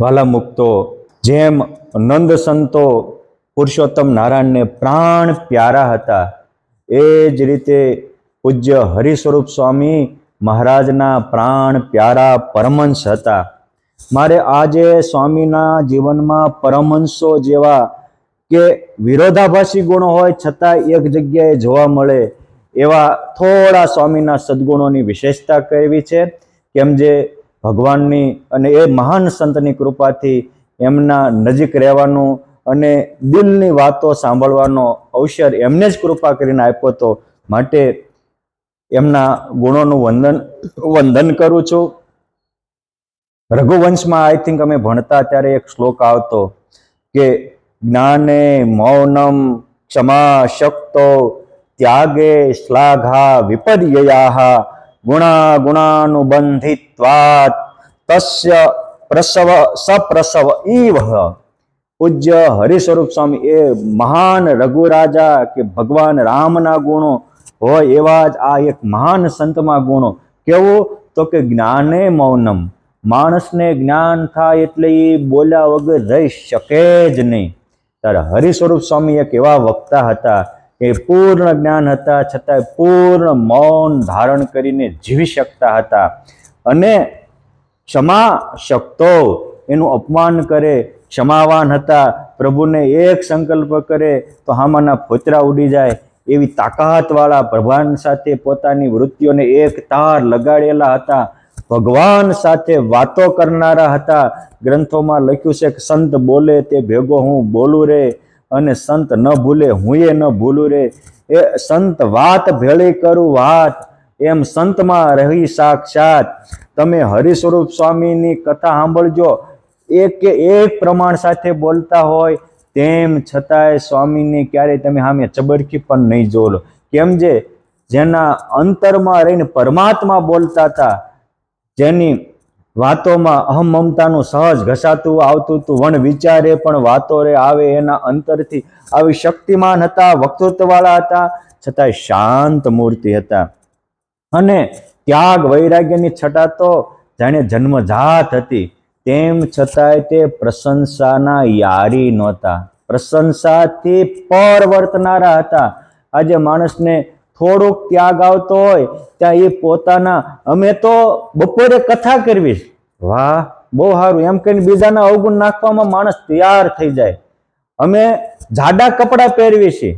વાલા મુક્તો, જેમ નંદ સંતો પુરુષોત્તમ નારાયણને પ્રાણ પ્યારા હતા, એ જ રીતે પૂજ્ય હરિ સ્વરૂપ સ્વામી મહારાજના પ્રાણ પ્યારા પરમહંસ હતા. મારે આજે સ્વામીના જીવનમાં પરમહંસો જેવા કે વિરોધાભાસી ગુણો હોય છતાં એક જગ્યાએ જોવા મળે એવા થોડા સ્વામીના સદગુણોની વિશેષતા કહેવી છે. કેમ જે ભગવાનની અને એ મહાન સંતની કૃપાથી એમના નજીક રહેવાનું અને દિલની વાતો સાંભળવાનો અવસર એમને જ કૃપા કરીને આપ્યો હતો. માટે એમના ગુણોનું વંદન કરું છું. રઘુવંશમાં આઈ થિંક અમે ભણતા ત્યારે એક શ્લોક આવતો કે જ્ઞાને મૌનમ ક્ષમા શક્તો ત્યાગે શ્લાઘા વિપર્યયા ગુણા ગુણાનુબંધિત્વાત તસ્ય પ્રસવ સપ્રસવ ઈવ. પૂજ્ય હરિ સ્વરૂપ સ્વામી એ મહાન રઘુરાજા કે ભગવાન રામના ગુણો હોય એવા જ આ એક મહાન સંતમાં ગુણો. કેવું તો કે જ્ઞાને મૌનમ, માણસને જ્ઞાન થાય એટલે એ બોલ્યા વગર રહી શકે જ નહીં. ત્યારે હરિ સ્વરૂપ સ્વામી એક એવા વક્તા હતા કે પૂર્ણ જ્ઞાન હતા છતાં પૂર્ણ મૌન ધારણ કરીને જીવી શકતા હતા. અને ક્ષમા શક્તો, એનું અપમાન કરે, ક્ષમાવાન હતા. પ્રભુને એક સંકલ્પ કરે તો હામાના ફોતરા ઉડી જાય એવી તાકાતવાળા ભગવાન સાથે પોતાની વૃત્તિઓને એક તાર લગાડેલા હતા. ભગવાન સાથે વાતો કરનારા હતા. ગ્રંથોમાં લખ્યું છે કે સંત બોલે તે ભેગો હું બોલું રે, અને સંત ન ભૂલે હું એ ન ભૂલું રે. એ સંત વાત ભેળી કરું વાત, એમ સંતમાં રહી સાક્ષાત. તમે હરિ સ્વરૂપ સ્વામીની કથા સાંભળજો, એક કે એક પ્રમાણ સાથે બોલતા હોય તેમ છતાંય સ્વામીને ક્યારેય તમે સામે ચબરખી પણ નહીં જોલો. કેમ જે જેના અંતરમાં રહીને પરમાત્મા બોલતા હતા, જેની વાતોમાં અહમ મમતાનું સહજ ઘસાતું આવતું હતું, વણ વિચારે પણ વાતો રે આવે એના અંતરથી આવી શક્તિમાન હતા, વક્તૃત્વવાળા હતા, છતાંય શાંત મૂર્તિ હતા. અને ત્યાગ વૈરાગ્યની છટા તો જાણે જન્મજાત હતી. તેમ છતાંય તે પ્રશંસાના યારી નહોતા, પ્રશંસાથી પર વર્તનારા હતા. આજે માણસને થોડોક ત્યાગ આવતો હોય ત્યાં એ પોતાના, અમે તો બપોરે કથા કરવી, વાહ બહુ સારું એમ કહીને બીજાના અવગુણ નાખવામાં માણસ તૈયાર થઈ જાય. અમે જાડા કપડાં પહેરવી છે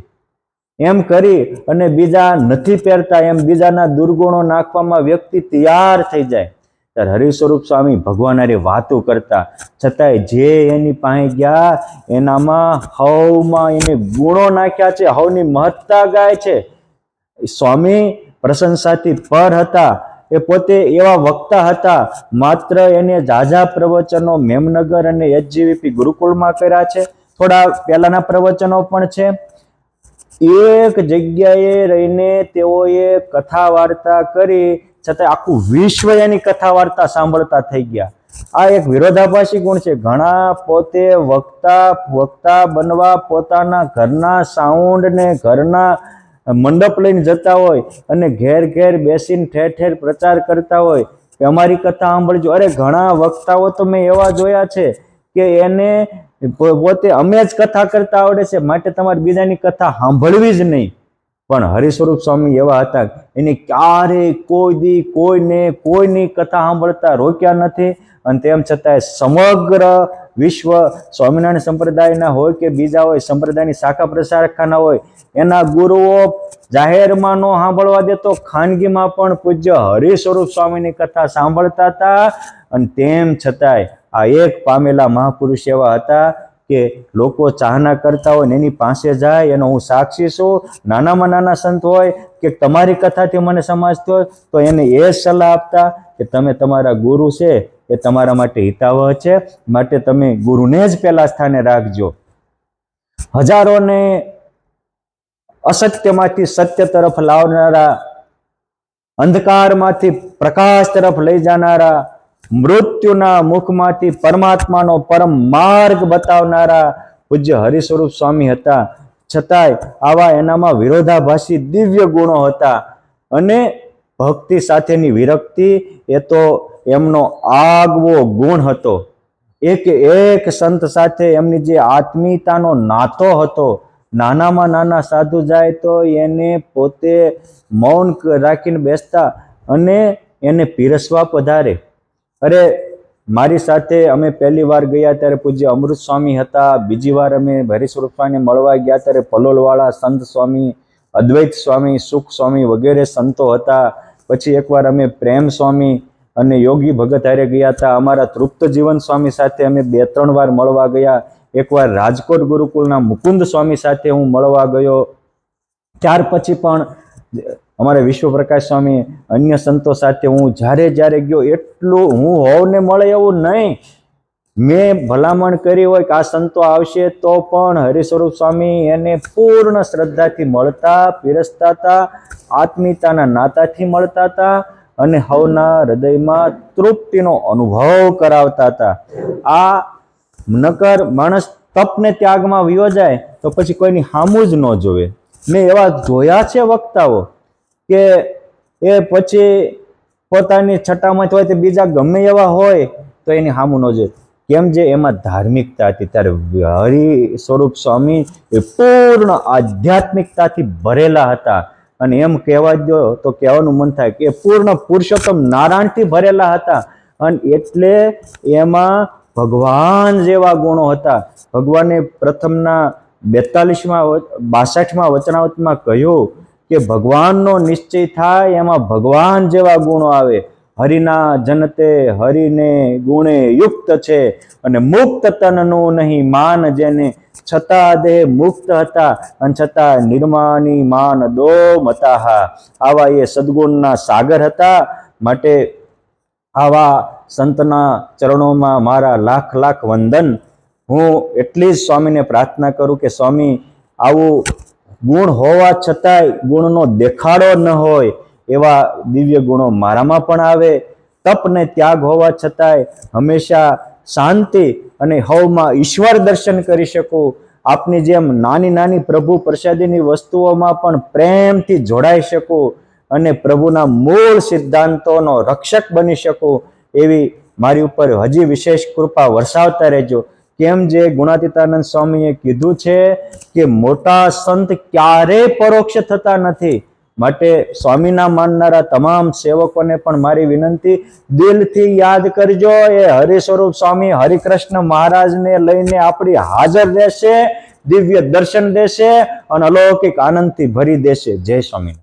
એમ કરી અને બીજા નથી પહેરતા એમ બીજાના દુર્ગુણો નાખવામાં વ્યક્તિ તૈયાર થઈ જાય. ત્યારે હરિ સ્વરૂપ સ્વામી ભગવાન હારે વાતો કરતા, છતાંય જે એની પાસે ગયા એનામાં હવમાં એને ગુણો નાખ્યા છે, હવની મહત્તા ગાય છે. સ્વામી પ્રશંસાથી પર હતા. એ પોતે એવા વક્તા હતા, માત્ર એને ઝાઝા પ્રવચનો મેમનગર અને એચજીવીપી ગુરુકુળમાં કર્યા છે. થોડા પહેલાના પ્રવચનો પણ છે. એક જગ્યાએ રહીને તેઓએ કથા વાર્તા કરી, છતાં આખું વિશ્વ એની કથા વાર્તા સાંભળતા થઈ ગયા. આ એક વિરોધાભાસી ગુણ છે. ઘણા પોતે વક્તા બનવા પોતાના ઘરના સાઉન્ડ ને ઘરના મંડપ લઈને જતા હોય અને ઘેર ઘેર બેસીને ઠેર ઠેર પ્રચાર કરતા હોય કે અમારી કથા સાંભળજો. અરે ઘણા વક્તાઓ તો મેં એવા જોયા છે કે એને પોતે અમે જ કથા કરતા આવડે છે, માટે તમારે બીજાની કથા સાંભળવી જ નહીં. પણ હરિ સ્વરૂપ સ્વામી એવા હતા, એને ક્યારેય કોઈ દી કોઈની કથા સાંભળતા રોક્યા નથી. અને તેમ છતાંય સમગ્ર વિશ્વ સ્વામિનારાયણ સંપ્રદાયના હોય કે બીજા હોય, સંપ્રદાયની શાખા પ્રશાખાના હોય, એના ગુરુઓ જાહેરમાં નો સાંભળવા દેતો, ખાનગીમાં પણ પૂજ્ય હરિ સ્વરૂપ સ્વામીની કથા સાંભળતા હતા. અને તેમ છતાંય આ એક પામેલા મહાપુરુષ એવા હતા કે લોકો ચાહના કરતા હોય ને એની પાસે જાય, એનો હું સાક્ષી છું. નાનામાં નાના સંત હોય કે તમારી કથાથી મને સમજતો હોય તો એને એ સલાહ આપતા કે તમે તમારા ગુરુ છે એ તમારા માટે હિતાવહ છે, માટે તમે ગુરુને જ પહેલા સ્થાને રાખજો. હજારોને અસત્યમાંથી સત્ય તરફ લાવનારા, અંધકારમાંથી પ્રકાશ તરફ લઈ જનારા, મૃત્યુના મુખમાંથી પરમાત્માનો પરમ માર્ગ બતાવનારા પૂજ્ય હરિ સ્વરૂપ સ્વામી હતા. છતાંય આવા એનામાં વિરોધાભાસી દિવ્ય ગુણો હતા. અને ભક્તિ સાથેની વિરક્તિ એ તો એમનો આગવો ગુણ હતો. એક સંત સાથે એમની જે આત્મીયતાનો નાતો હતો, નાનામાં નાના સાધુ જાય તો એને પોતે મૌન રાખીને બેસતા અને એને પીરસવા પધારે. અરે મારી સાથે અમે પહેલી વાર ગયા ત્યારે પૂજ્ય અમૃત સ્વામી હતા, બીજી વાર અમે હરિ સ્વરૂપ સ્વામીને મળવા ગયા ત્યારે પલોલવાળા સંત સ્વામી, અદ્વૈત સ્વામી, સુખ સ્વામી વગેરે સંતો હતા. પછી એકવાર અમે પ્રેમ સ્વામી અને યોગી ભગત હારે ગયા હતા. અમારા તૃપ્ત જીવન સ્વામી સાથે અમે 2-3 વાર મળવા ગયા. એકવાર રાજકોટ ગુરુકુળના મુકુંદ સ્વામી સાથે હું મળવા ગયો. ત્યાર પછી પણ અમારા વિશ્વપ્રકાશ સ્વામી, અન્ય સંતો સાથે હું જ્યારે ગયો, એટલું હું હોવને મળે એવું નહીં. મેં ભલામણ કરી હોય કે આ સંતો આવશે તો પણ હરિ સ્વરૂપ સ્વામી એને પૂર્ણ શ્રદ્ધાથી મળતા, પીરસતા હતા, આત્મીયતાના નાતાથી મળતા હતા અને હવના હૃદયમાં તૃપ્તિનો અનુભવ કરાવતા હતા. આ નકર માણસ તપને ત્યાગમાં વયો જાય તો પછી કોઈની હામું જ ન જોવે. મેં એવા જોયા છે વક્તાઓ કે એ પછી પોતાની છઠ્ઠામાં હોય તે બીજા ગમે એવા હોય તો એની હામું ન જોવે. કેમ? જે એમાં ધાર્મિકતા હતી. ત્યારે હરિ સ્વરૂપ સ્વામી એ પૂર્ણ આધ્યાત્મિકતાથી ભરેલા હતા. અને એમ કહેવા દો તો કહેવાનું મન થાય કે પૂર્ણ પુરુષોત્તમ નારાયણથી ભરેલા હતા. અને એટલે એમાં ભગવાન જેવા ગુણો હતા. ભગવાને પ્રથમના 62માં વચનાવતમાં કહ્યું કે ભગવાનનો નિશ્ચય થાય એમાં ભગવાન જેવા ગુણો આવે. હરિના જનતે હરિને ગુણે યુક્ત છે અને મુક્ત તનનું નહીં માન જેને, છતાં દેહ મુક્ત હતા અને છતાં નિર્માની માન દો મતાહા. આવા એ સદગુણના સાગર હતા. માટે આવા સંતના ચરણોમાં મારા લાખ લાખ વંદન. હું એટલી જ સ્વામીને પ્રાર્થના કરું કે સ્વામી, આવું ગુણ હોવા છતાંય ગુણનો દેખાડો ન હોય એવા દિવ્ય ગુણો મારામાં પણ આવે. તપ ને ત્યાગ હોવા છતાંય હંમેશા શાંતિ અને હવમાં ઈશ્વર દર્શન કરી શકું. આપની જેમ નાની નાની પ્રભુ પ્રસાદીની વસ્તુઓમાં પણ પ્રેમથી જોડાઈ શકું અને પ્રભુના મૂળ સિદ્ધાંતોનો રક્ષક બની શકું. એવી મારી ઉપર હજી વિશેષ કૃપા વરસાવતા રહેજો. કેમ? જે ગુણાતીતાનંદ સ્વામીએ કીધું છે કે મોટા સંત ક્યારેય પરોક્ષ થતા નથી. માટે સ્વામીના માનનારા તમામ સેવકોને પણ મારી વિનંતી, દિલથી યાદ કરજો. એ હરિ સ્વરૂપ સ્વામી હરિકૃષ્ણ મહારાજને લઈને આપણી હાજર રહેશે, દિવ્ય દર્શન દેશે અને અલૌકિક આનંદથી ભરી દેશે. જય સ્વામી.